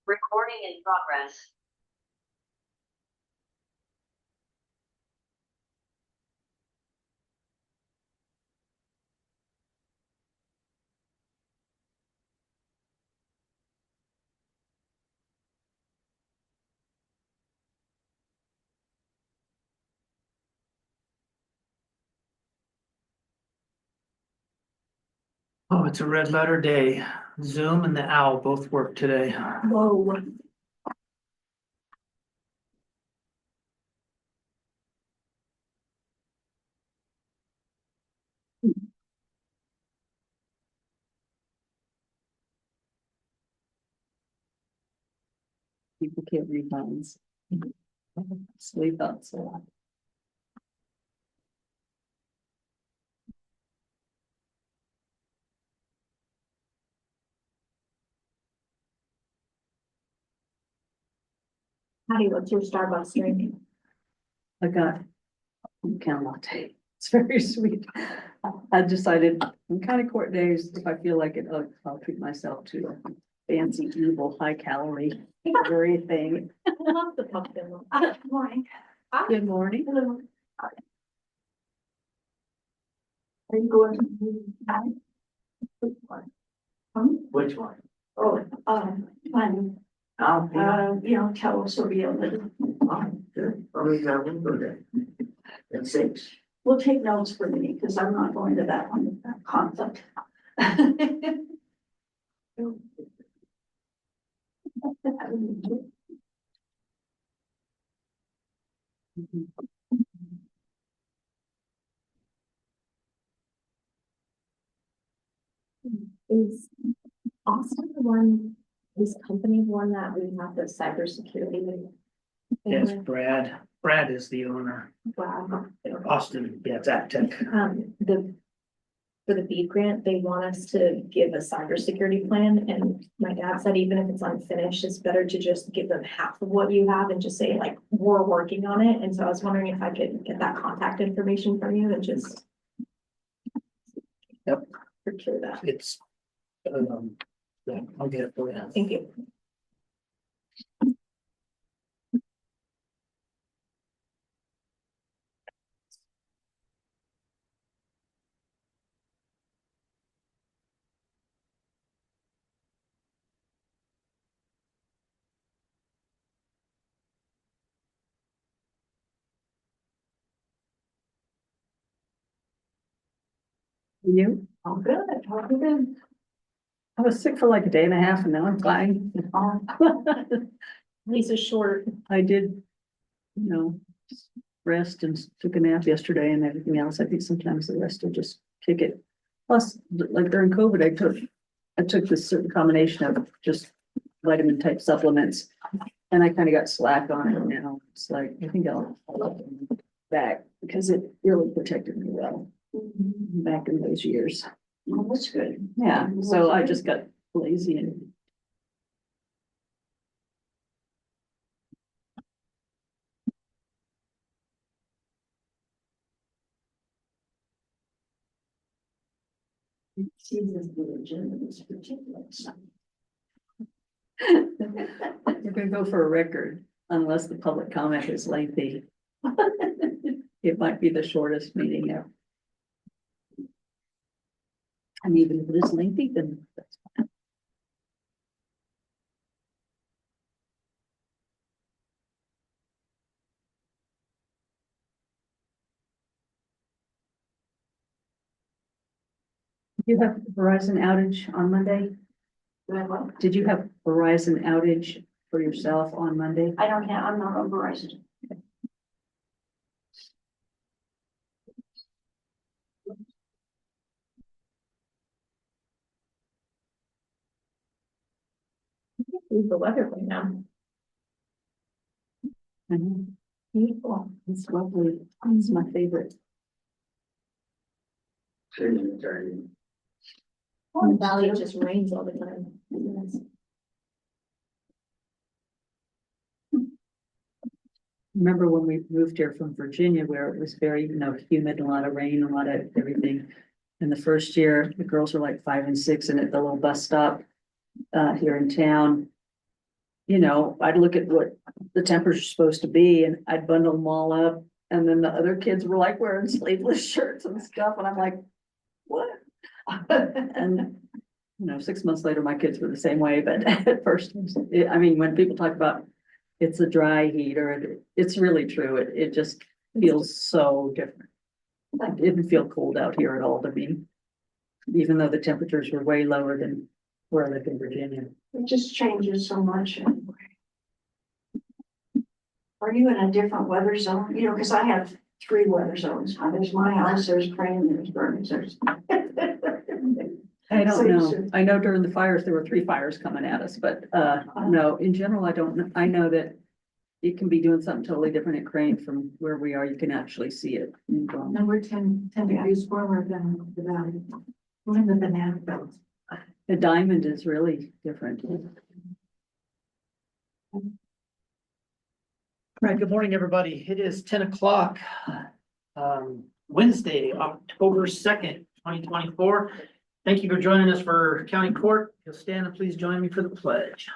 Recording in progress. Oh, it's a red letter day. Zoom and the owl both work today. Whoa. People can't read minds. Sleep outside. Patty, what's your Starbucks drink? I got pecan latte. It's very sweet. I decided on kind of court days, if I feel like it, I'll treat myself to a fancy, evil, high calorie, sugary thing. I love the pumpkin one. Good morning. Good morning. Hello. Are you going to? Which one? Oh, fun, Oh, you know, tell us a real little. At 6. We'll take notes for me, because I'm not going to that one, that concept. Is Austin the one, his company one that we have the cybersecurity with? Yes, Brad. Brad is the owner. Wow. Austin, yeah, it's Tech. For the BEAD grant, they want us to give a cybersecurity plan, and my dad said even if it's unfinished, it's better to just give them half of what you have and just say like, we're working on it, and so I was wondering if I could get that contact information from you and just. Yep. Procure that, It's, yeah, I'll get it for you. thank you. You? Oh, good, how you been? I was sick for like a day and a half and now I'm fine. Lisa's short. I did, rest and took a nap yesterday and everything else. I think sometimes the rest will just kick it. Plus, like during COVID, I took this certain combination of just vitamin type supplements. And I kind of got slack on it now. It's like, I think I'll back because it really protected me well back in those years. Oh, that's good. Yeah, so I just got lazy and Seasons the legitimate particulars. we're gonna go for a record unless the public comment is lengthy. It might be the shortest meeting ever. And even if it is lengthy, then that's fine. You have Verizon outage on Monday? Do I what? Did you have Verizon outage for yourself on Monday? I don't have, I'm not on Verizon. Leave the weather right now. Mhm. Beautiful. It's lovely. It's my favorite. In the valley, it just rains all the time. Remember when we moved here from Virginia where it was very, humid, a lot of rain, a lot of everything. And the first year, the girls were like 5 and 6 and at the little bus stop here in town. you know, I'd look at what the temperature's supposed to be and I'd bundle them all up. And then the other kids were like wearing sleeveless shirts and stuff, and I'm like, what? And, you know, 6 months later, my kids were the same way, but at first, I mean, when people talk about it's a dry heat or it's really true, it just feels so different. It didn't feel cold out here at all to me, even though the temperatures were way lower than where I live in Virginia. It just changes so much anyway. Are you in a different weather zone? You know, because I have 3 weather zones. There's my house, there's Crane, there's Burns, there's. I don't know. I know during the fires, there were 3 fires coming at us, but no, in general, I don't know. I know that it can be doing something totally different at Crane from where we are. You can actually see it. And we're 10 degrees warmer than the valley. We're in the banana belt. The diamond is really different. Right, good morning, everybody. It is 10 o'clock. Wednesday, October 2nd, 2024. Thank you for joining us for county court. You'll stand and please join me for the pledge.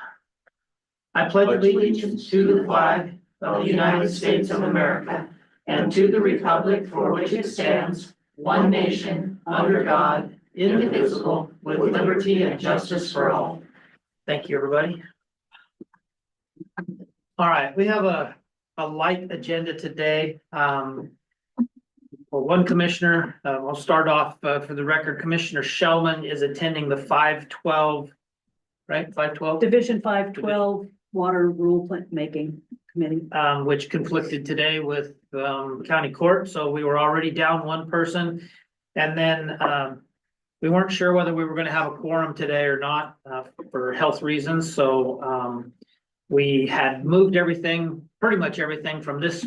I pledge allegiance to the flag of the United States of America and to the republic for which it stands, one nation, under God, indivisible, with liberty and justice for all. Thank you, everybody. All right, we have a light agenda today. For one commissioner, I'll start off for the record. Commissioner Shellman is attending the 512, right? 512, Division 512 Water Rule Making Committee. which conflicted today with county court. So we were already down one person. And then we weren't sure whether we were going to have a quorum today or not for health reasons. So we had moved everything, pretty much everything from this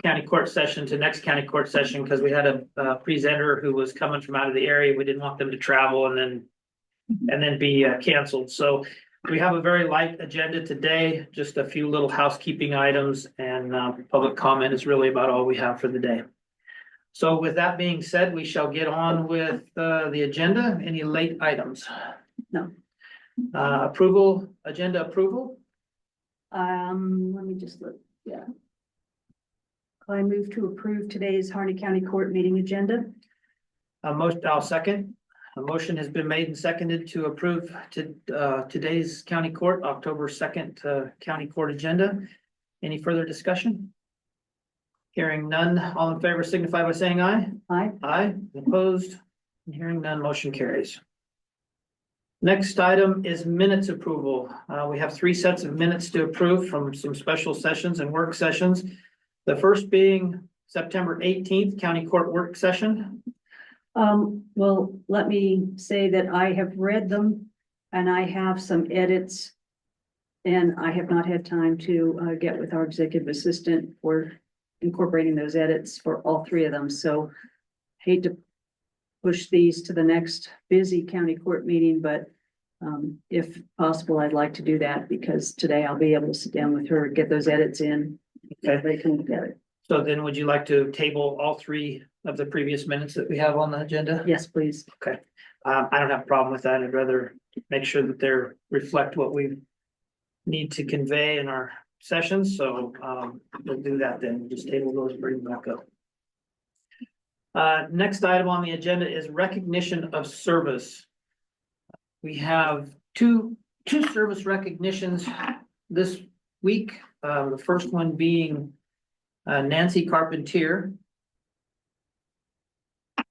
county court session to next county court session because we had a presenter who was coming from out of the area. We didn't want them to travel and then be canceled. So we have a very light agenda today, just a few little housekeeping items, and public comment is really about all we have for the day. So with that being said, we shall get on with the agenda. Any late items? No. Agenda approval? Let me just look, yeah. I move to approve today's Harney County Court meeting agenda. I'll second. A motion has been made and seconded to approve today's county court, October 2nd, county court agenda. Any further discussion? Hearing none, all in favor signify by saying aye. Aye. Aye, opposed, hearing none, motion carries. Next item is minutes approval. We have 3 sets of minutes to approve from some special sessions and work sessions. The first being September 18th, county court work session. Well, let me say that I have read them and I have some edits. And I have not had time to get with our executive assistant for incorporating those edits for all 3 of them. So hate to push these to the next busy county court meeting, but if possible, I'd like to do that because today I'll be able to sit down with her, get those edits in. Okay. They can look at it. So then would you like to table all 3 of the previous minutes that we have on the agenda? Yes, please. I don't have a problem with that. I'd rather make sure that they reflect what we need to convey in our sessions. So we'll do that then. Just table those, bring them back up. Next item on the agenda is recognition of service. We have two service recognitions this week. The first one being Nancy Carpentier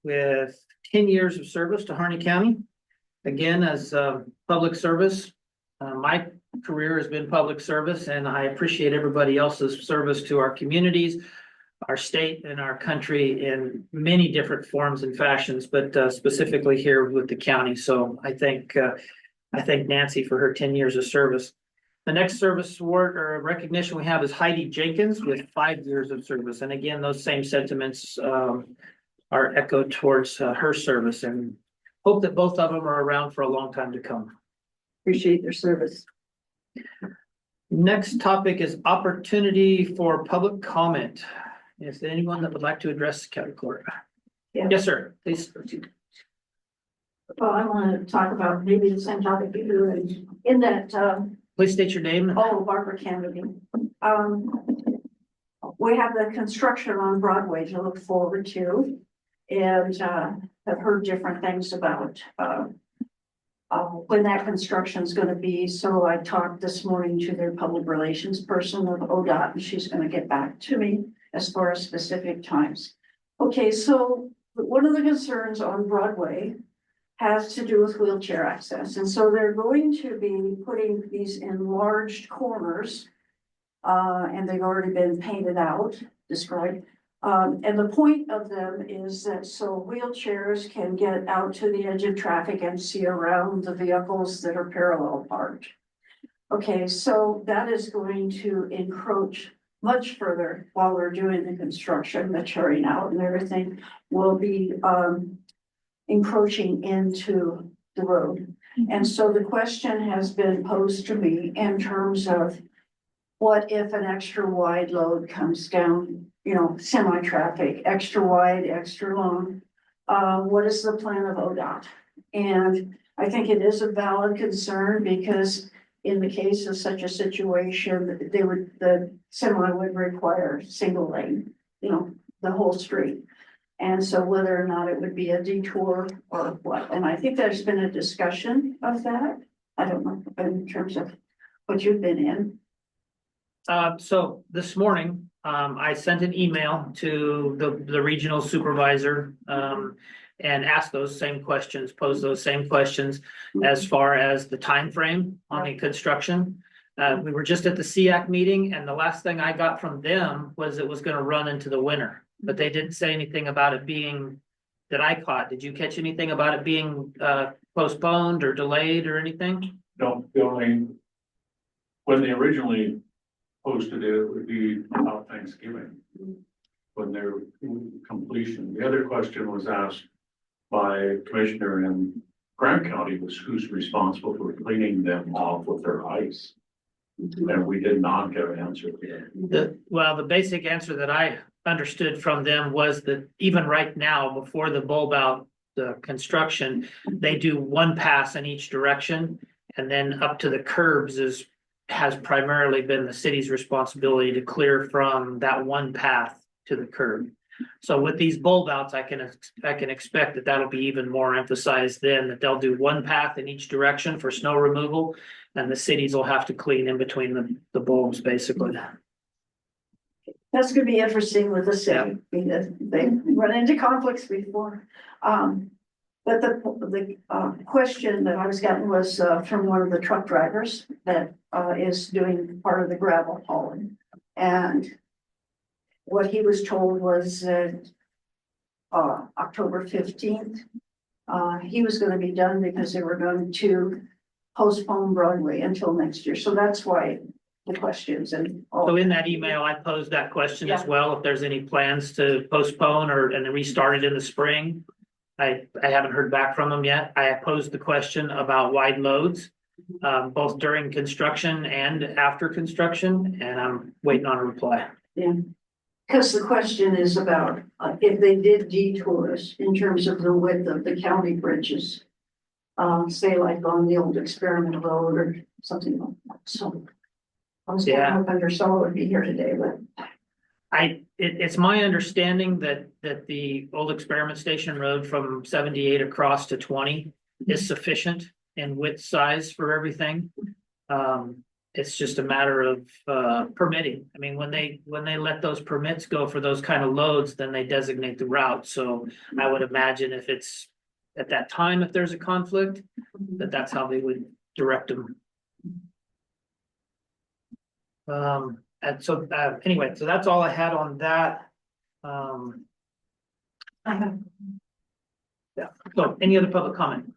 with 10 years of service to Harney County. Again, as public service, my career has been public service, and I appreciate everybody else's service to our communities, our state, and our country in many different forms and fashions, but specifically here with the county. So I thank Nancy for her 10 years of service. The next service award or recognition we have is Heidi Jenkins with 5 years of service. And again, those same sentiments are echoed towards her service, and hope that both of them are around for a long time to come. Appreciate their service. Next topic is opportunity for public comment. Is there anyone that would like to address the county court? Yeah. Yes, sir, please. Well, I want to talk about maybe the same topic you do, in that, Please state your name. Oh, Barbara Kennedy. We have the construction on Broadway to look forward to. And have heard different things about when that construction is gonna be. So I talked this morning to their public relations person of ODOT, and she's gonna get back to me as far as specific times. Okay, so one of the concerns on Broadway has to do with wheelchair access. And so they're going to be putting these enlarged corners. And they've already been painted out, described. And the point of them is that so wheelchairs can get out to the edge of traffic and see around the vehicles that are parallel parked. Okay, so that is going to encroach much further while we're doing the construction, maturing out and everything will be encroaching into the road. And so the question has been posed to me in terms of what if an extra wide load comes down, you know, semi-traffic, extra wide, extra long? What is the plan of ODOT? And I think it is a valid concern because in the case of such a situation, the semi would require single lane, you know, the whole street. And so whether or not it would be a detour or what, and I think there's been a discussion of that. I don't know, in terms of what you've been in. So this morning, I sent an email to the regional supervisor, and asked those same questions, posed those same questions as far as the time frame on the construction. We were just at the SEAC meeting and the last thing I got from them was it was gonna run into the winter, but they didn't say anything about it being, that I caught. Did you catch anything about it being, postponed or delayed or anything? No, the only, when they originally posted it, it would be about Thanksgiving. When their completion, the other question was asked by a commissioner in Grant County was who's responsible for cleaning them off with their ice? And we did not get an answer to that. The basic answer that I understood from them was that even right now, before the bulb out, the construction, they do one pass in each direction. And then up to the curbs has primarily been the city's responsibility to clear from that one path to the curb. So with these bulb outs, I can expect that that'll be even more emphasized then, that they'll do one path in each direction for snow removal. And the cities will have to clean in between the bulbs, basically. That's gonna be interesting with the city, because they run into conflicts before. But the question that I was getting was from one of the truck drivers that is doing part of the gravel hauling. And what he was told was that October 15th, he was gonna be done because they were going to postpone Broadway until next year. So that's why the questions and all. So in that email, I posed that question as well, if there's any plans to postpone and restart it in the spring. I haven't heard back from them yet. I posed the question about wide loads, both during construction and after construction, and I'm waiting on a reply. Yeah, because the question is about if they did detours in terms of the width of the county bridges. Say like on the old Experiment Road or something like that, so. I was kind of hoping Ursula would be here today, but. It's my understanding that the old Experiment Station Road from 78 across to 20 is sufficient in width size for everything. It's just a matter of permitting. I mean, when they let those permits go for those kind of loads, then they designate the route. So I would imagine if it's at that time, if there's a conflict, that's how they would direct them. And so anyway, so that's all I had on that. Yeah, so any other public comment?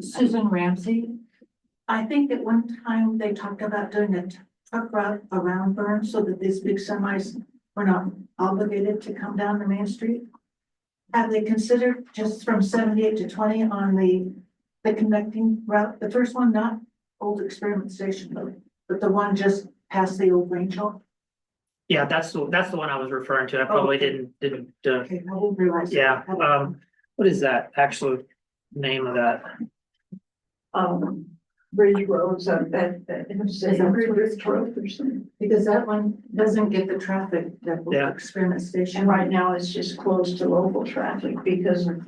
Susan Ramsey. I think at one time they talked about doing a truck route around Burns so that these big semis were not obligated to come down the main street. Have they considered just from 78 to 20 on the connecting route? The first one, not old Experiment Station, but the one just past the old range hall? Yeah, that's the one I was referring to. I probably didn't. Okay, I didn't realize. Yeah, what is that actual name of that? bridge roads that interstate, bridge road or something. Because that one doesn't get the traffic that Yeah. experiment station. And right now it's just closed to local traffic because of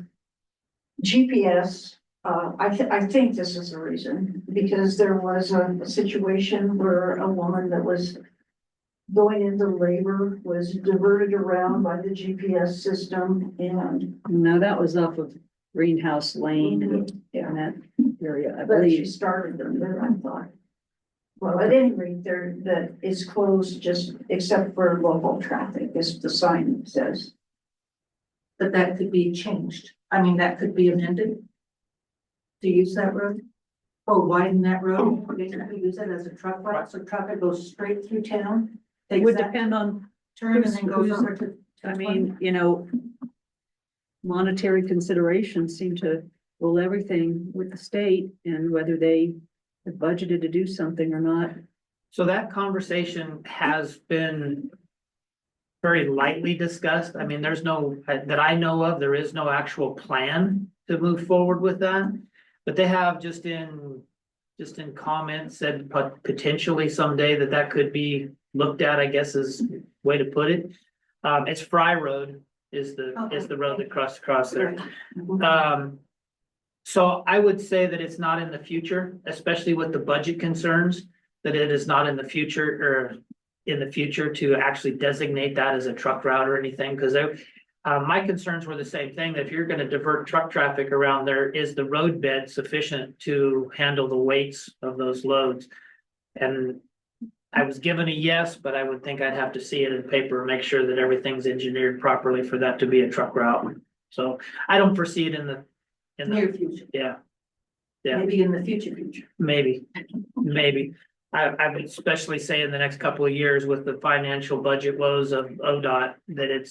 GPS. I think this is the reason, because there was a situation where a woman that was going into labor was diverted around by the GPS system and No, that was off of Greenhouse Lane yeah. in that area, I But she believe. started them there, I thought. Well, at any rate, there, that is closed just except for local traffic, as the sign says. But that could be changed. I mean, that could be amended. To use that road. Or widen that road, basically use it as a truck route, so traffic goes straight through town. It Takes would that depend on, turn and then goes who's- over to. I mean, you know, monetary considerations seem to rule everything with the state and whether they have budgeted to do something or not. So that conversation has been very lightly discussed. I mean, there's no, that I know of, there is no actual plan to move forward with that. But they have just in comments said potentially someday that could be looked at, I guess is way to put it. It's Fry Road is the road that crosses across there. So I would say that it's not in the future, especially with the budget concerns, that it is not in the future or in the future to actually designate that as a truck route or anything, because my concerns were the same thing, that if you're gonna divert truck traffic around there, is the road bed sufficient to handle the weights of those loads? And I was given a yes, but I would think I'd have to see it in paper and make sure that everything's engineered properly for that to be a truck route. So I don't foresee it in the, Near future, yeah. Yeah. maybe in the future. Maybe. I would especially say in the next couple of years with the financial budget woes of ODOT, that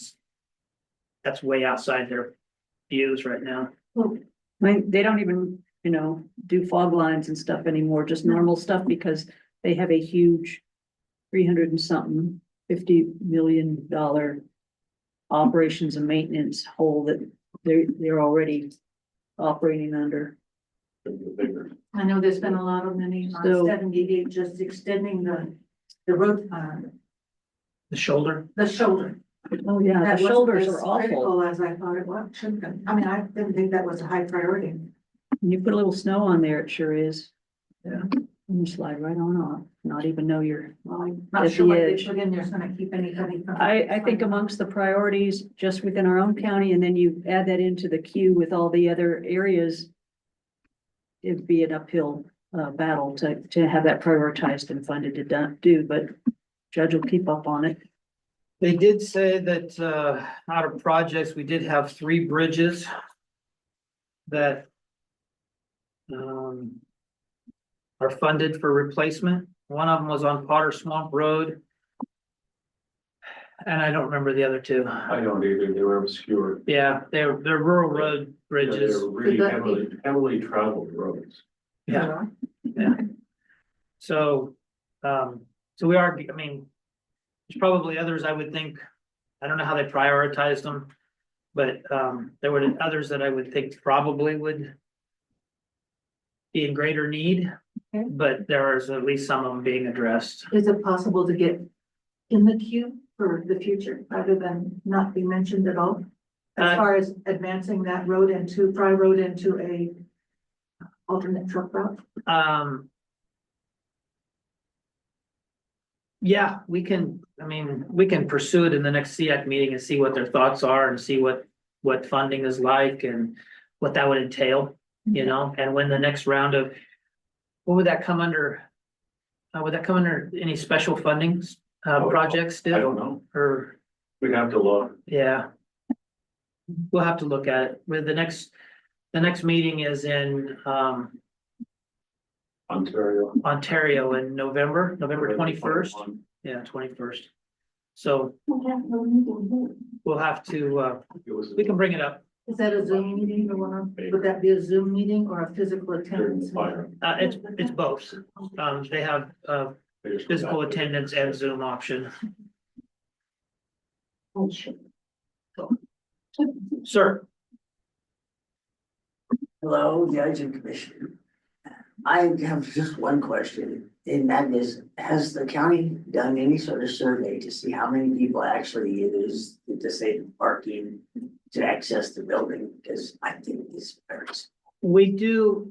that's way outside their views right now. I mean, they don't even, you know, do fog lines and stuff anymore, just normal stuff because they have a huge 300 and something, $50 million operations and maintenance hole that they're already operating under. I know there's been a lot of money on So- 78, just extending the road, The shoulder, the shoulder. Oh, yeah, That the wasn't shoulders as are awful. critical as I thought it was, shouldn't have. I mean, I didn't think that was a high priority. When you put a little snow on there, it sure is. Yeah. And you slide right on off, not even know you're. Well, I'm not At sure the what they edge. put in there's gonna keep anybody from. I think amongst the priorities, just within our own county, and then you add that into the queue with all the other areas. It'd be an uphill battle to have that prioritized and funded to do, but Judge will keep up on it. they did say that out of projects, we did have 3 bridges. That. Are funded for replacement. One of them was on Potter Swamp Road. And I don't remember the other 2. I don't either, they were obscure. Yeah, they're rural road They bridges. were really Could that be- heavily traveled roads. Yeah. So, so we are, I mean, there's probably others I would think, I don't know how they prioritized them. But, there were others that I would think probably would be in greater need, Okay. but there is at least some of them being addressed. Is it possible to get in the queue for the future rather than not be mentioned at all? As Uh, far as advancing that road into Fry Road into a alternate truck route? Yeah, we can pursue it in the next SEAC meeting and see what their thoughts are and see what funding is like and what that would entail, you know, and when the next round of, what would that come under? Would that come under any special funding, projects I still, don't know, or, we'd have to look. yeah. We'll have to look at it, with the next meeting is in, Ontario in November 21st. Yeah, 21st. So we'll have to, we can bring it up. Is that a Zoom meeting or would that be a Zoom meeting or a physical attendance? It's both. They have, physical attendance and Zoom option. Sir, Hello, Judge and Commissioner. I have just one question, and that is, has the county done any sort of survey to see how many people actually use the disabled parking to access the building? Because I think it's very. We do,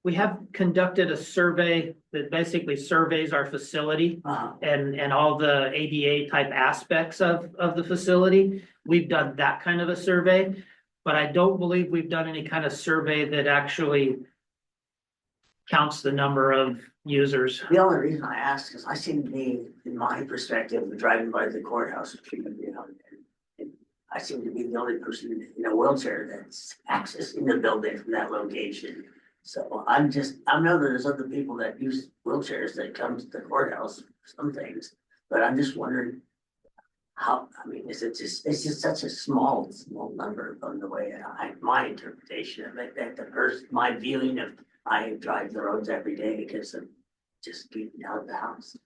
we have conducted a survey that basically surveys our facility and all the ADA type aspects of the facility. We've done that kind of a survey, but I don't believe we've done any kind of survey that actually counts the number of users. The only reason I ask is I seem to be, in my perspective, driving by the courthouse, you know, and I seem to be the only person in a wheelchair that's accessing the building from that location. So I know there's other people that use wheelchairs that come to the courthouse for some things, but I'm just wondering how, I mean, it's just such a small number from the way my interpretation of it, that the first, my viewing of, I drive the roads every day because of just getting out of the house.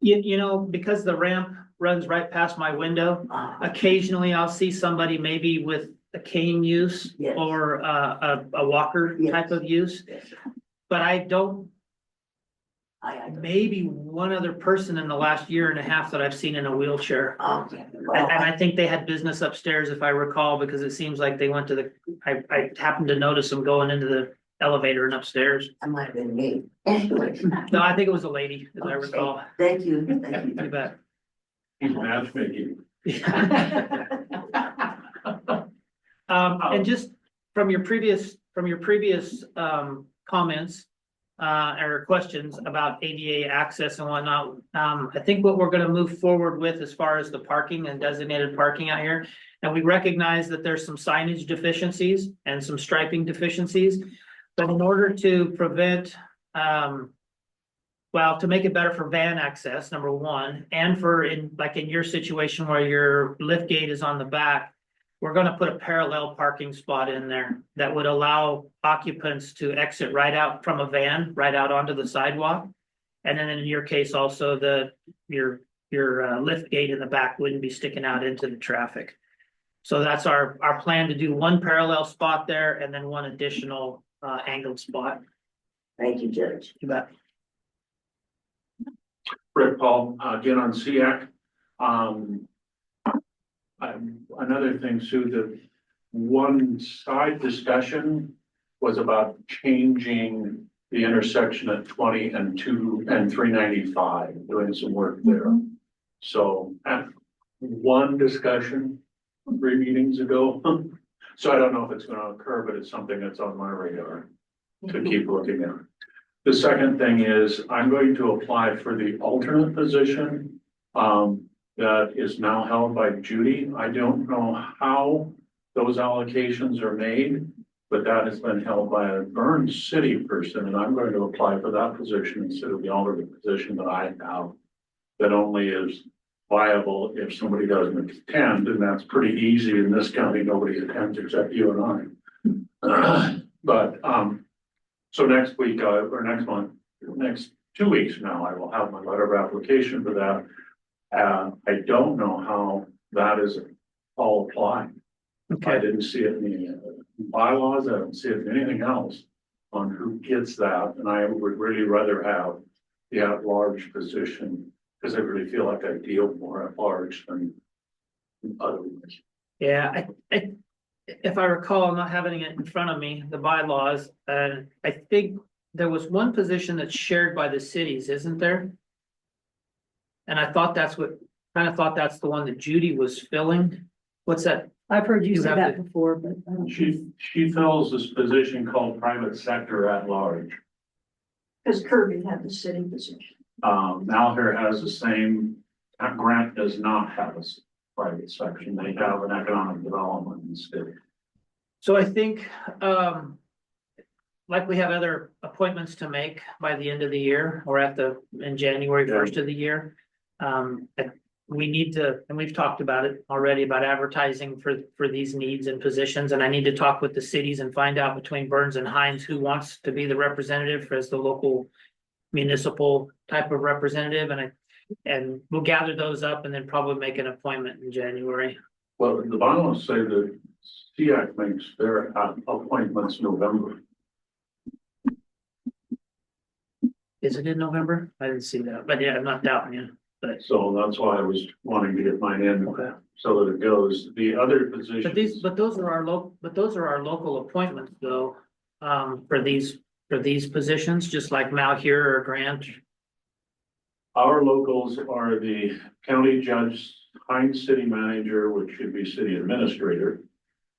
You know, because the ramp runs right past my window, occasionally I'll see somebody maybe with a cane use Yes. or a walker Yes. type of use, Yes. but I don't, I maybe one other person in the last year and a half that I've seen in a wheelchair. well, And I think they had business upstairs, if I recall, because it seems like they went to the, I happened to notice them going into the elevator and upstairs. that might have been me. Anyway. No, I think it was a lady, as I Okay. recall. Thank you, thank You you. bet. He's matchmaking. And just from your previous, comments, or questions about ADA access and whatnot, I think what we're gonna move forward with as far as the parking and designated parking out here. And we recognize that there's some signage deficiencies and some striping deficiencies. But in order to prevent, well, to make it better for van access, number one, and for in your situation where your lift gate is on the back, we're gonna put a parallel parking spot in there that would allow occupants to exit right out from a van, right out onto the sidewalk. And then in your case, also your lift gate in the back wouldn't be sticking out into the traffic. So that's our plan, to do one parallel spot there and then one additional angled spot. Thank you, Judge. You bet. Rick Paul, again on SEAC. Another thing, Sue, the one side discussion was about changing the intersection at 20 and 395, doing some work there. So at one discussion 3 meetings ago. So I don't know if it's gonna occur, but it's something that's on my radar to keep looking at. The second thing is I'm going to apply for the alternate position that is now held by Judy. I don't know how those allocations are made, but that has been held by a Burns City person, and I'm going to apply for that position instead of the alternate position that I have. That only is viable if somebody doesn't attend, and that's pretty easy in this county. Nobody attends except you and I. So next week, or next month, next 2 weeks from now, I will have my letter of application for that. I don't know how that is all applied. I Okay, didn't see it in the bylaws, I don't see it in anything else on who gets that, and I would really rather have the at-large position, because I really feel like I deal more at large than otherwise. yeah, if I recall, not having it in front of me, the bylaws, I think there was one position that's shared by the cities, isn't there? And I thought that's the one that Judy was filling. What's that? I've heard you You say have that to- before, but I don't think. She fills this position called private sector at large. Because Kirby had the city position. Malheur has the same, Grant does not have a private section, they have an economic development instead. So I think, like we have other appointments to make by the end of the year or in January 1st of the year. We need to, and we've talked about it already, about advertising for these needs and positions. And I need to talk with the cities and find out between Burns and Hines who wants to be the representative as the local municipal type of representative. And we'll gather those up and then probably make an appointment in January. Well, the bylaws say that SEAC makes their appointments November. Is it in November? I didn't see that, but yeah, I'm not doubting you, but, So that's why I was wanting to get mine in okay. so that it goes. The other positions. But those are our local appointments though, for these positions, just like Malheur or Grant. Our locals are the county judge, Hines city manager, which should be city administrator.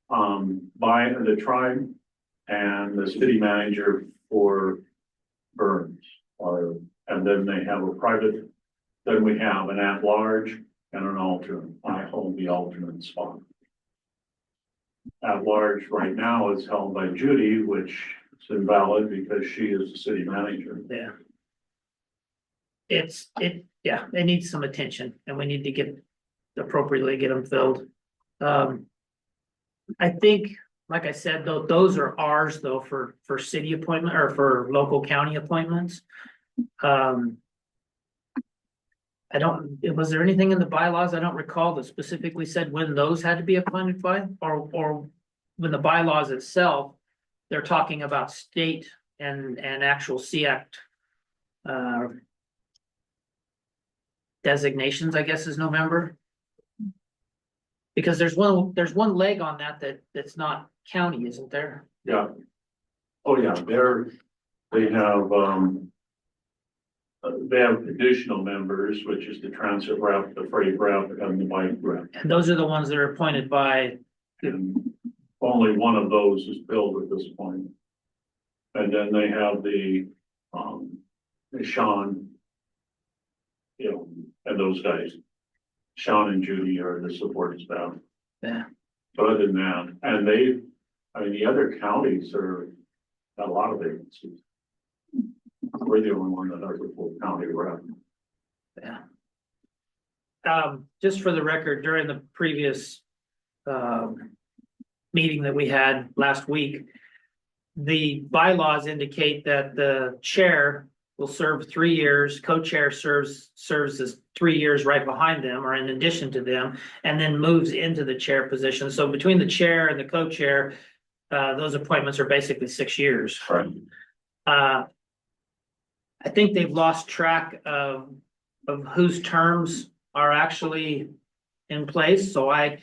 By the tribe and the city manager for Burns. And then they have a private, then we have an at-large and an alternate. I hold the alternate spot. At-large right now is held by Judy, which is invalid because she is the city manager. Yeah. Yeah, it needs some attention and we need to appropriately get them filled. I think, like I said, though, those are ours though for city appointment or for local county appointments. Was there anything in the bylaws? I don't recall that specifically said when those had to be appointed by, or when the bylaws itself, they're talking about state and actual SEAC designations, I guess, is November. Because there's one leg on that's not county, isn't there? Yeah. Oh, yeah, they have additional members, which is the transit rep, the freight rep, and the bike rep. And those are the ones that are appointed by, And only one of those is filled at this point. And then they have the Sean, you know, and those guys. Sean and Judy are the support staff. yeah, But other than that, and the other counties are got a lot of vacancies. We're the only one that has a full county rep. yeah. Just for the record, during the previous meeting that we had last week, the bylaws indicate that the chair will serve 3 years, co-chair serves as 3 years right behind them or in addition to them, and then moves into the chair position. So between the chair and the co-chair, those appointments are basically 6 years. Right. I think they've lost track of whose terms are actually in place, so I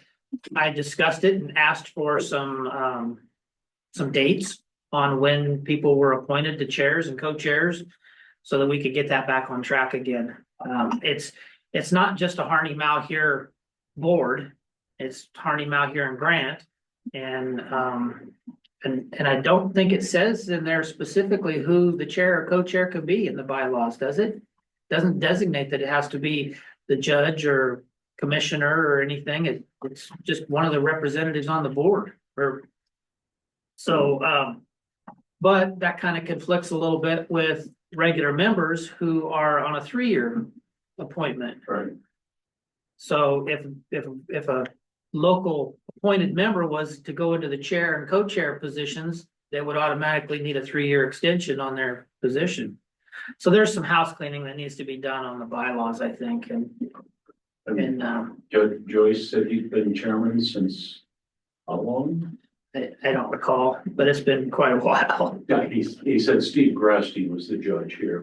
discussed it and asked for some dates on when people were appointed to chairs and co-chairs so that we could get that back on track again. It's not just a Harney Malheur board, it's Harney Malheur and Grant. And I don't think it says in there specifically who the chair or co-chair could be in the bylaws, does it? Doesn't designate that it has to be the judge or commissioner or anything. It's just one of the representatives on the board but that kind of conflicts a little bit with regular members who are on a 3-year appointment. Right. So if a local appointed member was to go into the chair and co-chair positions, they would automatically need a 3-year extension on their position. So there's some house cleaning that needs to be done on the bylaws, I think, and Judge Joyce said he's been chairman since how long? I don't recall, but it's been quite a while. Yeah, he said Steve Grasty was the judge here.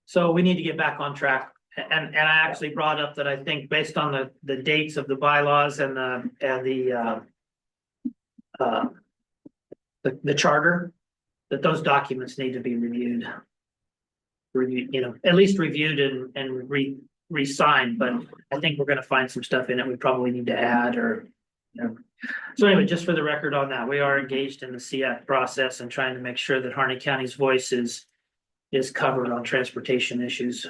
So we need to get back on track. And I actually brought up that I think based on the dates of the bylaws and the charter, that those documents need to be reviewed, at least reviewed and re-signed, but I think we're gonna find some stuff in it we probably need to add or, So anyway, just for the record on that, we are engaged in the SEAC process and trying to make sure that Harney County's voice is covered on transportation issues.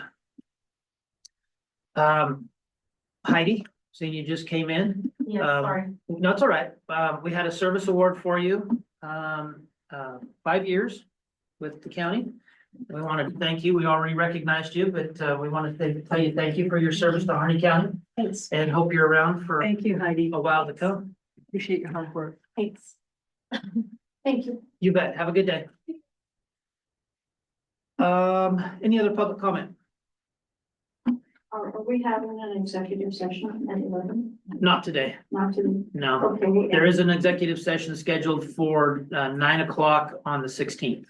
Heidi, seeing you just came in. Yeah, sorry. No, it's all right. We had a service award for you, 5 years with the county. We wanted to thank you. We already recognized you, but we wanted to tell you thank you for your service to Harney County Thanks. and hope you're around for Thank you, Heidi. a while to come. Appreciate your hard work. Thanks. Thank you. You bet. Have a good day. Any other public comment? Are we having an executive session at 11? Not today. Not to, No. okay. There is an executive session scheduled for 9 o'clock on the 16th.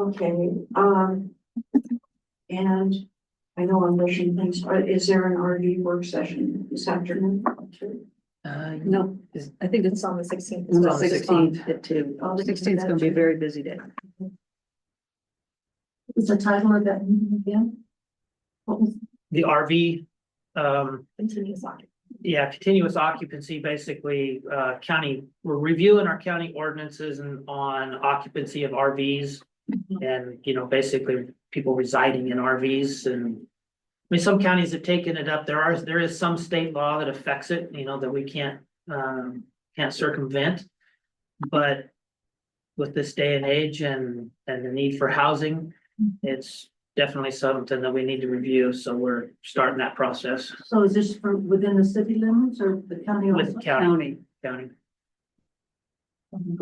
Okay, and I know I'm rushing things, but is there an RV work session this afternoon? No, I think It's it's on the 16th. on the on the 16th at 2. Oh, 16th is gonna be a very busy day. Is the title of that meeting again? What was, The RV, Continuous occupancy. yeah, continuous occupancy, basically, county, we're reviewing our county ordinances and on occupancy of RVs. And, you know, basically people residing in RVs and. I mean, some counties have taken it up. There is some state law that affects it, you know, that we can't circumvent. But with this day and age and the need for housing, it's definitely something that we need to review. So we're starting that process so is this for within the city limits or the county? with also? county. Go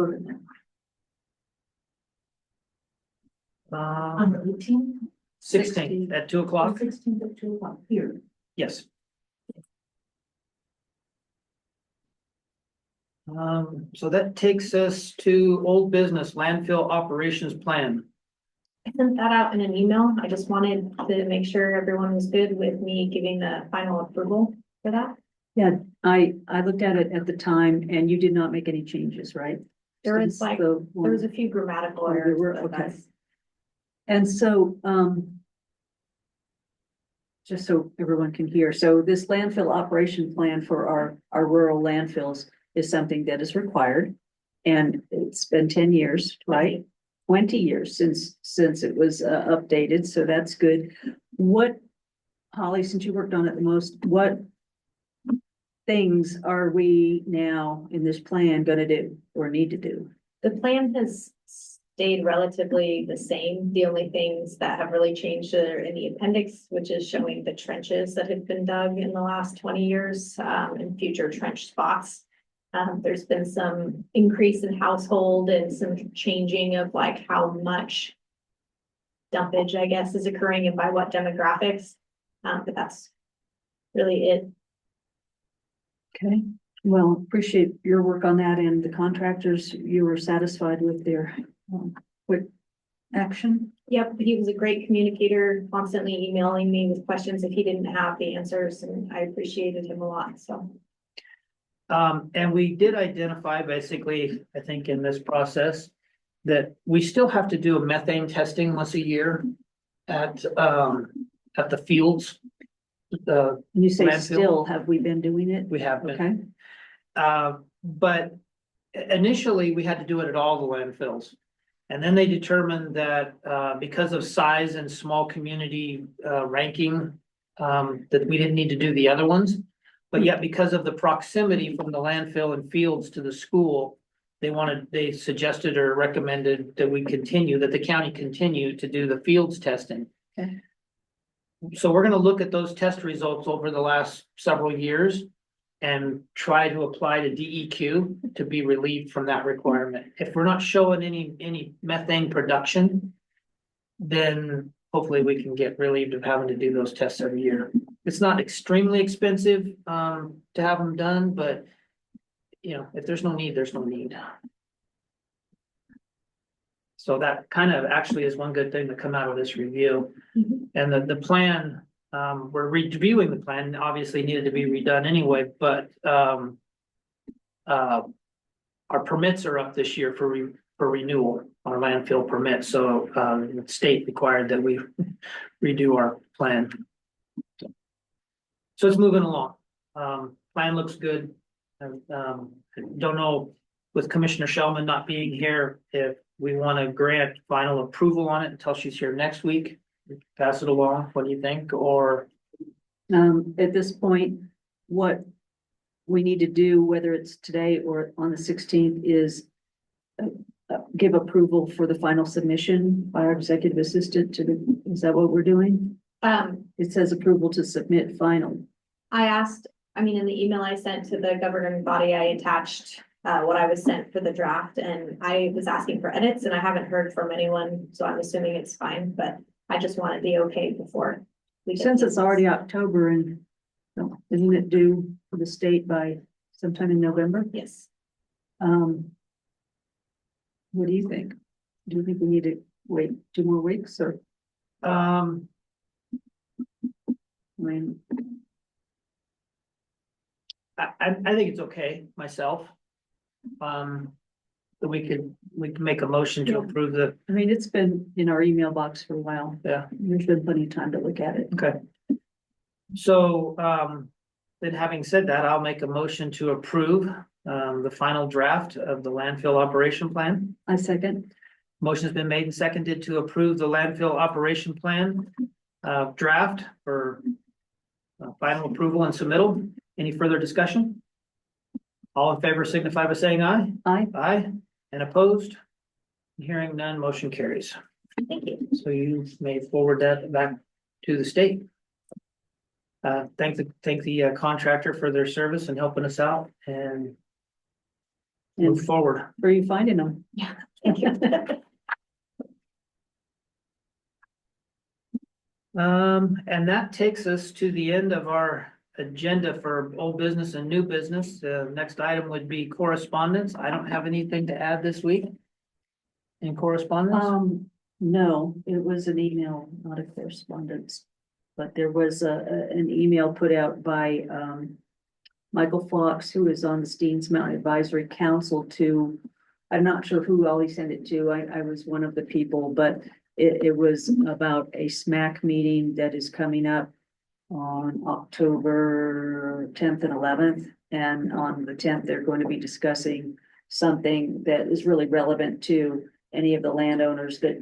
to that. Uh, On the 18th? 16th at 2:00. 16th at 2:00 here. Yes. So that takes us to old business landfill operations plan. I sent that out in an email. I just wanted to make sure everyone was good with me giving the final approval for that. I looked at it at the time and you did not make any changes, right? There was Since like, the there was a few grammatical Oh, there errors. were? but Okay. that's- And so, just so everyone can hear, so this landfill operation plan for our rural landfills is something that is required. And it's been 10 years, right? 20 years since it was updated, so that's good. What, Holly, since you worked on it the most, what things are we now in this plan gonna do or need to do? The plan has stayed relatively the same. The only things that have really changed are in the appendix, which is showing the trenches that have been dug in the last 20 years, and future trench spots. There's been some increase in household and some changing of like how much dumpage, I guess, is occurring and by what demographics. But that's really it. Okay, well, appreciate your work on that and the contractors, you were satisfied with their quick action? Yep, he was a great communicator, constantly emailing me with questions if he didn't have the answers, and I appreciated him a lot, so. And we did identify basically, I think in this process, that we still have to do a methane testing once a year at the fields. You say Landfill. still, have we been doing it? We have been. Okay, But initially, we had to do it at all the landfills. And then they determined that, because of size and small community, ranking, that we didn't need to do the other ones. But yet because of the proximity from the landfill and fields to the school, they suggested or recommended that the county continue to do the fields testing. Okay. So we're gonna look at those test results over the last several years and try to apply to DEQ to be relieved from that requirement. If we're not showing any methane production, then hopefully we can get relieved of having to do those tests every year. It's not extremely expensive to have them done, but you know, if there's no need, there's no need. So that kind of actually is one good thing to come out of this review. Mhm. And the plan, we're reviewing the plan, obviously needed to be redone anyway, but our permits are up this year for renewal, our landfill permits, so the state required that we redo our plan. So it's moving along. Plan looks good. Don't know with Commissioner Shellman not being here, if we want to grant final approval on it until she's here next week. Pass it along. What do you think? Or at this point, what we need to do, whether it's today or on the 16th, is give approval for the final submission by our executive assistant is that what we're doing? It says approval to submit final. I asked, in the email I sent to the governing body, I attached what I was sent for the draft, and I was asking for edits, and I haven't heard from anyone, so I'm assuming it's fine, but I just wanted the okay before. Since it's already October and isn't it due for the state by sometime in November? Yes, What do you think? Do you think we need to wait 2 more weeks or, Um, I mean, I think it's okay myself. That we can make a motion to Yeah. approve the, I mean, it's been in our email box for a while. yeah, There's been plenty of time to look at it. okay. So, then having said that, I'll make a motion to approve, the final draft of the landfill operation plan. I second. Motion's been made and seconded to approve the landfill operation plan, draft for final approval and submittal. Any further discussion? All in favor signify by saying aye. Aye. Aye, and opposed? Hearing none, motion carries. Thank you. So you may forward that back to the state. Thank the contractor for their service and helping us out and And move forward. where are you finding them? Thank you. And that takes us to the end of our agenda for old business and new business. The next item would be correspondence. I don't have anything to add this week. In correspondence? No, it was an email, not a correspondence. But there was an email put out by, Michael Fox, who is on the Steens Mountain Advisory Council to, I'm not sure who all he sent it to. I was one of the people, but it was about a SMAC meeting that is coming up on October 10th and 11th. And on the 10th, they're going to be discussing something that is really relevant to any of the landowners that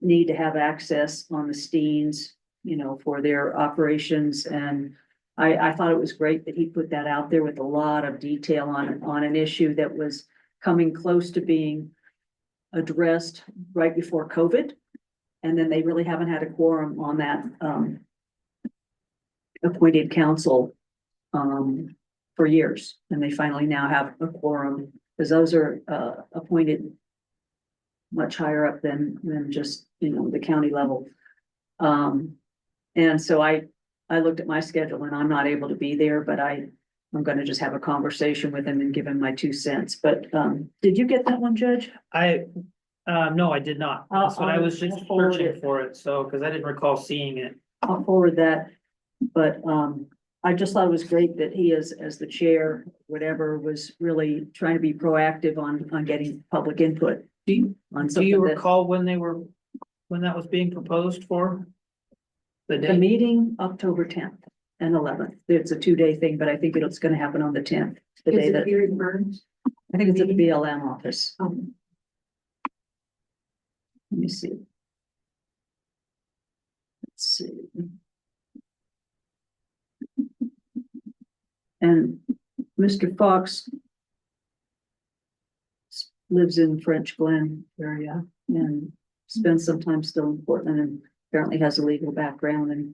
need to have access on the Steens, you know, for their operations. And I thought it was great that he put that out there with a lot of detail on an issue that was coming close to being addressed right before COVID. And then they really haven't had a quorum on that appointed council for years. And they finally now have a quorum, because those are appointed much higher up than just, you know, the county level. And so I looked at my schedule and I'm not able to be there, but I'm gonna just have a conversation with him and give him my 2 cents. But did you get that one, Judge? No, I did not. That's what I was just I'll forward searching it. for it, so, because I didn't recall seeing it. I'll forward that. But I just thought it was great that he is, as the chair, whatever, was really trying to be proactive on getting public input Do you, on do you something that. recall when when that was being proposed for? The The date? meeting, October 10th and 11th. It's a 2-day thing, but I think it's gonna happen on the 10th. The day that, Here in Burns? I think it's at the BLM office. Um, Let me see. Let's see. And Mr. Fox lives in French Glen area and spends some time still in Portland and apparently has a legal background, and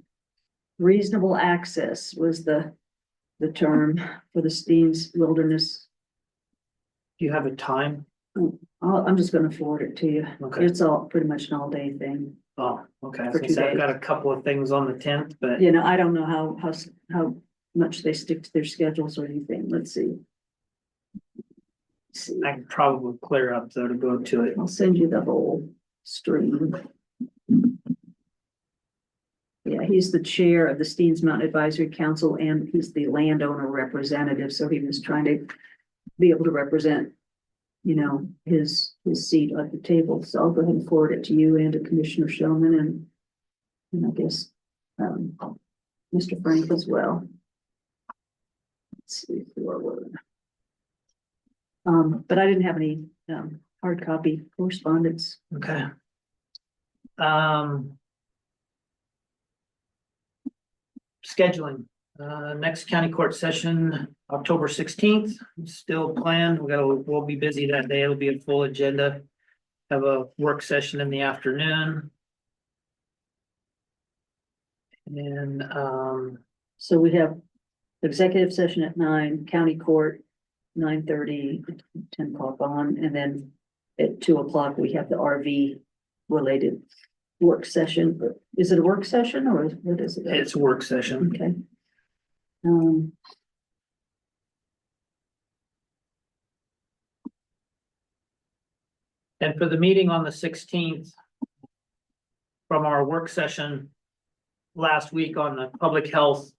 reasonable access was the term for the Steens Wilderness. Do you have a time? I'm just gonna forward it to you. Okay. It's all pretty much an all-day thing. Oh, okay. I was For gonna 2 say, I've days. got a couple of things on the 10th, but You know, I don't know how much they stick to their schedules or anything. Let's see. See, I can probably clear up though to go to it. I'll send you the whole stream. Yeah, he's the chair of the Steens Mountain Advisory Council and he's the landowner representative, so he was trying to be able to represent, you know, his seat at the table. So I'll go ahead and forward it to you and to Commissioner Showman and I guess Mr. Frank as well. Let's see who I were. But I didn't have any hard copy correspondence. Okay. Scheduling, next county court session, October 16th, still planned. We'll be busy that day. It'll be a full agenda. Have a work session in the afternoon. And, So we have executive session at 9, county court 9:30, 10 o'clock on, and then at 2 o'clock, we have the RV related work session. Is it a work session or what is it? it's a work session. Okay. And for the meeting on the 16th, from our work session last week on the public health,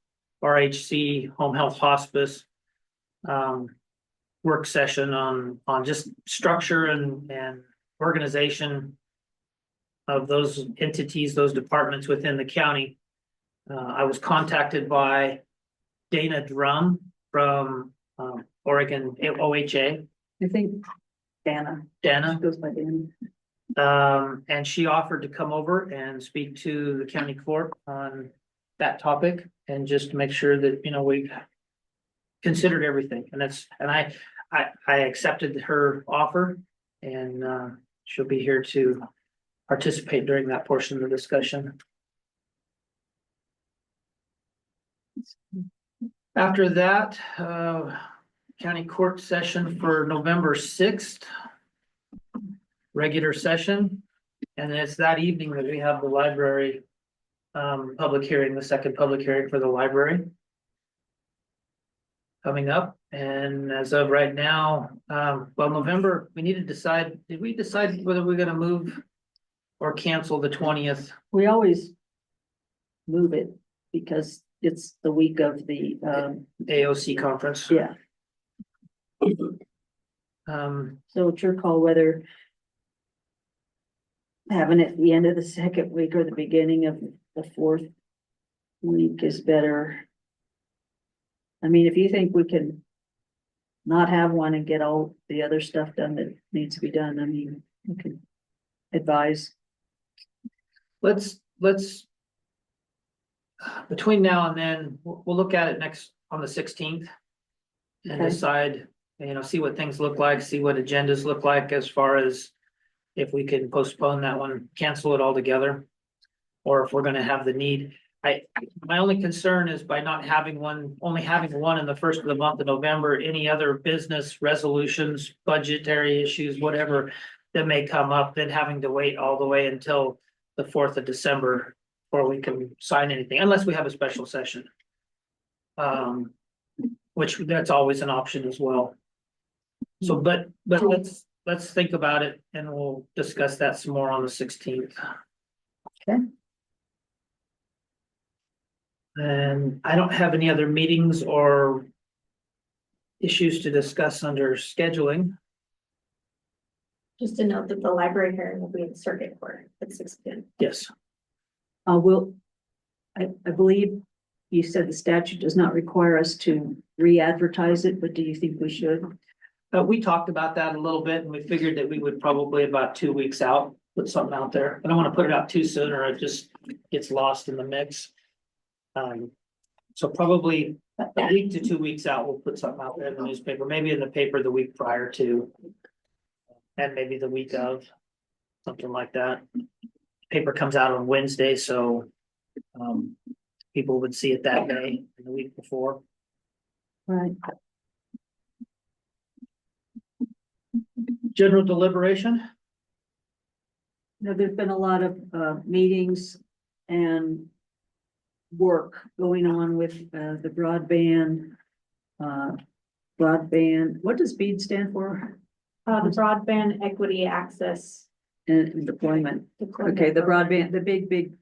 RHC, home health hospice, work session on just structure and organization of those entities, those departments within the county. I was contacted by Dana Drum from Oregon OHA. I think Dana Dana, goes by Dana. and she offered to come over and speak to the county court on that topic and just make sure that, you know, we considered everything. And I accepted her offer, and she'll be here to participate during that portion of the discussion. After that, county court session for November 6th. Regular session, and it's that evening that we have the library public hearing, the second public hearing for the library coming up. And as of right now, well, November, we need to decide, did we decide whether we're gonna move or cancel the 20th? We always move it because it's the week of the, AOC conference? yeah. So it's your call whether having it at the end of the second week or the beginning of the fourth week is better. I mean, if you think we can not have one and get all the other stuff done that needs to be done, I mean, we can advise. Let's between now and then, we'll look at it next on the 16th. And Okay. decide, you know, see what things look like, see what agendas look like as far as if we can postpone that one, cancel it altogether. Or if we're gonna have the need. My only concern is by not having one, only having one in the first of the month of November, any other business resolutions, budgetary issues, whatever that may come up, then having to wait all the way until the 4th of December before we can sign anything, unless we have a special session. Which that's always an option as well. So, but let's think about it and we'll discuss that some more on the 16th. Okay. And I don't have any other meetings or issues to discuss under scheduling. Just to note that the library hearing will be in circuit court at 6 p.m. Yes, I believe you said the statute does not require us to re-advertise it, but do you think we should? we talked about that a little bit and we figured that we would probably about 2 weeks out, put something out there. I don't want to put it out too soon or it just gets lost in the mix. So probably a week to 2 weeks out, we'll put something out there in the newspaper, maybe in the paper the week prior to. And maybe the week of, something like that. Paper comes out on Wednesday, so people would see it that day and the week before. Right. General deliberation? You know, there's been a lot of meetings and work going on with the broadband. What does BEAD stand for? The broadband equity access. And deployment. Okay, the broadband, the big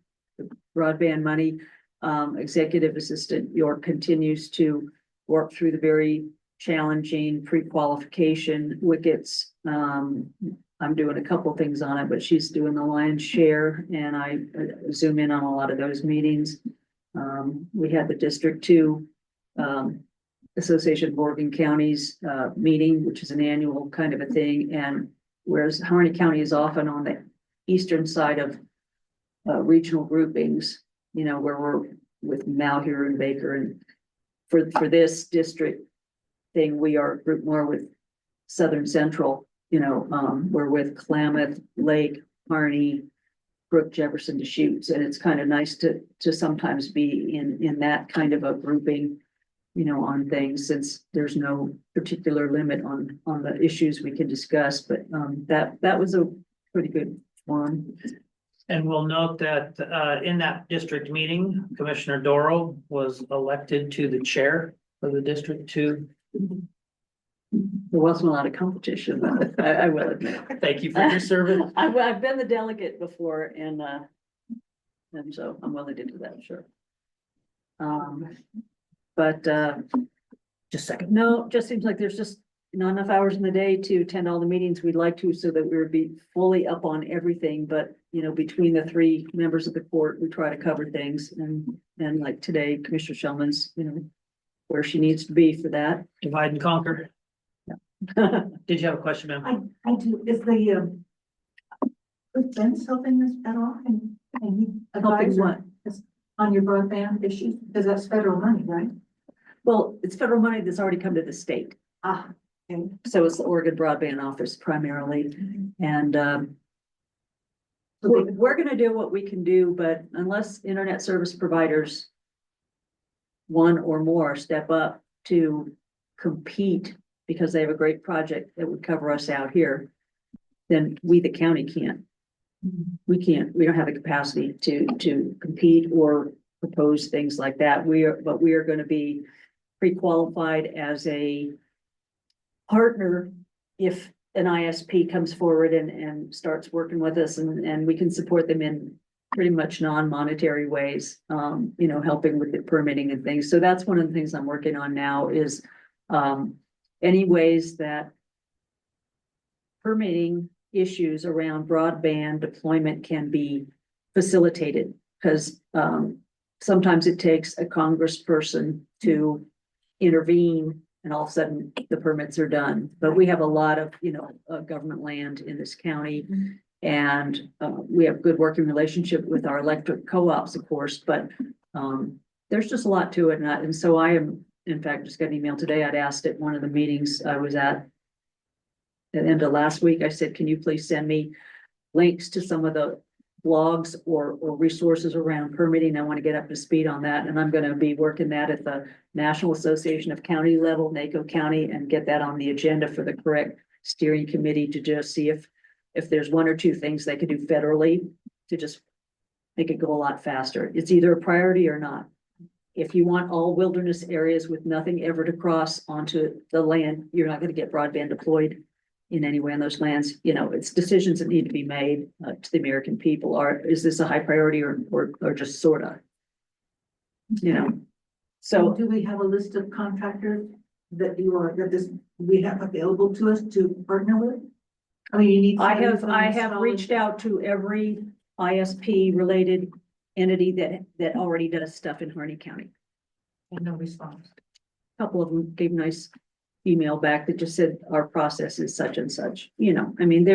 broadband money. Executive Assistant York continues to work through the very challenging pre-qualification wickets. I'm doing a couple things on it, but she's doing the lion's share and I zoom in on a lot of those meetings. We had the District 2 Association of Oregon Counties meeting, which is an annual kind of a thing. And whereas Harney County is often on the eastern side of regional groupings, you know, where we're with Malheur and Baker, and for this district thing, we are grouped more with Southern Central, you know, we're with Klamath, Lake, Harney, Brook, Jefferson, Deschutes, and it's kind of nice to sometimes be in that kind of a grouping, you know, on things, since there's no particular limit on the issues we can discuss, but that was a pretty good forum. And we'll note that in that district meeting, Commissioner Doro was elected to the chair of the District 2 There wasn't a lot of competition, but I will admit. Thank you for your service. I've been the delegate before and so I'm willing to do that, sure. But, Just a second. no, it just seems like there's just not enough hours in the day to attend all the meetings we'd like to, so that we would be fully up on everything, but, you know, between the three members of the court, we try to cover things, and like today, Commissioner Shellman's, you know, where she needs to be for that. Divide and conquer. Did you have a question, ma'am? I do, is the, is Ben's helping us at all? And he Helping advise what? on your broadband issues? Because that's federal money, right? Well, it's federal money that's already come to the state. Ah, okay. So it's the Oregon Broadband Office primarily, and So we're gonna do what we can do, but unless internet service providers, one or more, step up to compete because they have a great project that would cover us out here, then we, the county, can't. We don't have the capacity to compete or propose things like that. We are gonna be pre-qualified as a partner if an ISP comes forward and starts working with us, and we can support them in pretty much non-monetary ways, you know, helping with the permitting and things. So that's one of the things I'm working on now is any ways that permitting issues around broadband deployment can be facilitated, because sometimes it takes a congressperson to intervene and all of a sudden the permits are done. But we have a lot of, you know, government land in this county. And we have good working relationship with our electric co-ops, of course, but there's just a lot to it. And so I am, in fact, just got an email today. I'd asked at one of the meetings I was at the end of last week. I said, can you please send me links to some of the blogs or resources around permitting? I want to get up to speed on that. And I'm going to be working that at the National Association of County level, NACO County, and get that on the agenda for the correct steering committee to just see if there's one or two things they could do federally to just make it go a lot faster. It's either a priority or not. If you want all wilderness areas with nothing ever to cross onto the land, you're not going to get broadband deployed in any way on those lands. You know, it's decisions that need to be made to the American people. Is this a high priority or just sort of? You know, so do we have a list of contractors that we have available to us to partner with? I mean, you need. I have reached out to every ISP related entity that already does stuff in Harney County. And no response. A couple of them gave nice email back that just said our process is such and such, you know, I mean,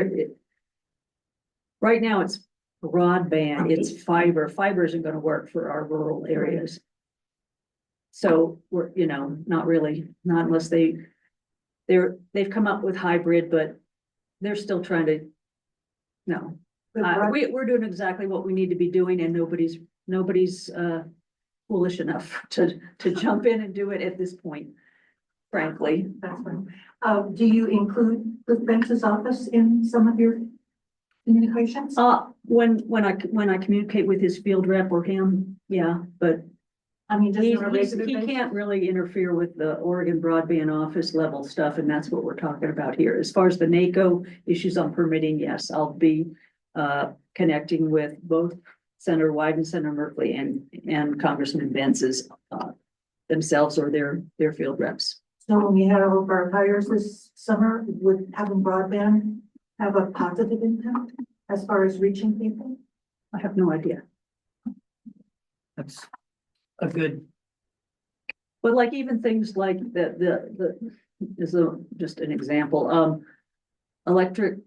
right now it's broadband, it's fiber. Fiber isn't gonna work for our rural areas. So we're, you know, not unless they've come up with hybrid, but they're still trying to, no. We're doing exactly what we need to be doing, and nobody's foolish enough to jump in and do it at this point, frankly. That's fine. Do you include Cliff Bench's office in some of your communications? When I communicate with his field rep or him, yeah, but I mean, just he on a regular basis? can't really interfere with the Oregon Broadband Office level stuff, and that's what we're talking about here. As far as the NACO issues on permitting, yes, I'll be connecting with both Senator Wyden and Senator Merkley and Congressman Bence's themselves or their field reps. So when we had all of our hires this summer, would having broadband have a positive impact as far as reaching people? I have no idea. That's a good, But like even things like just an example, electric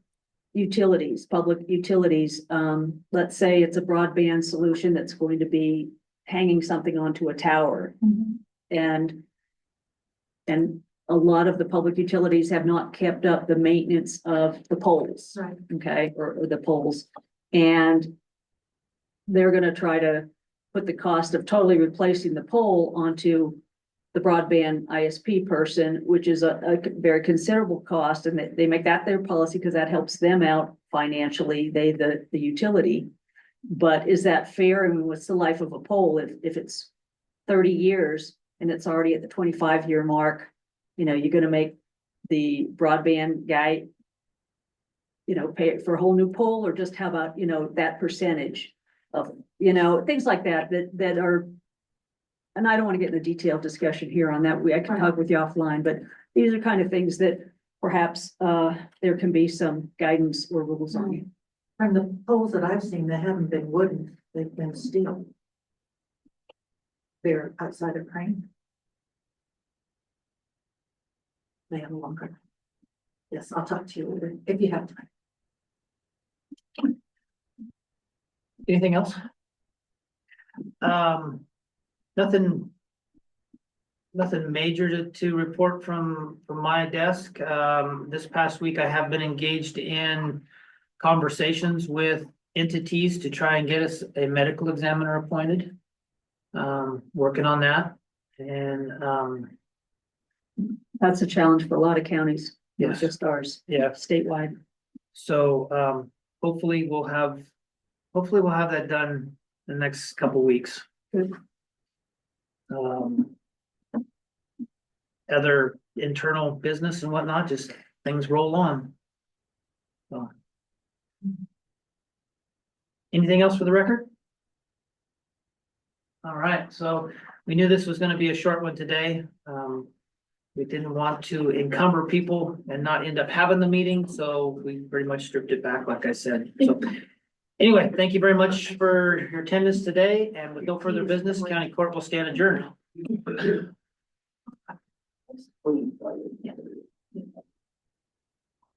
utilities, public utilities, let's say it's a broadband solution that's going to be hanging something onto a tower. And a lot of the public utilities have not kept up the maintenance of the poles. Right. Okay, or the poles. And they're gonna try to put the cost of totally replacing the pole onto the broadband ISP person, which is a very considerable cost, and they make that their policy because that helps them out financially, the utility. But is that fair? I mean, what's the life of a pole if it's 30 years and it's already at the 25-year mark? You know, you're gonna make the broadband guy, you know, pay for a whole new pole, or just how about, you know, that percentage of, you know, things like that, that are. And I don't want to get in a detailed discussion here on that. I can talk with you offline, but these are kind of things that perhaps, there can be some guidance or rules on. From the poles that I've seen, they haven't been wooden, they've been steel. They're outside of Crane. They have a longer. Yes, I'll talk to you later, if you have time. Anything else? Nothing. Nothing major to report from my desk. This past week I have been engaged in conversations with entities to try and get us a medical examiner appointed. Working on that, and, That's a challenge for a lot of counties, not yes, just ours, yeah. statewide. So, hopefully we'll have that done in the next couple weeks. Good. Other internal business and whatnot, just things roll on. So. Anything else for the record? All right, so we knew this was gonna be a short one today. We didn't want to encumber people and not end up having the meeting, so we pretty much stripped it back, like I said. So anyway, thank you very much for your attendance today, and with no further business, county court will stand adjourned.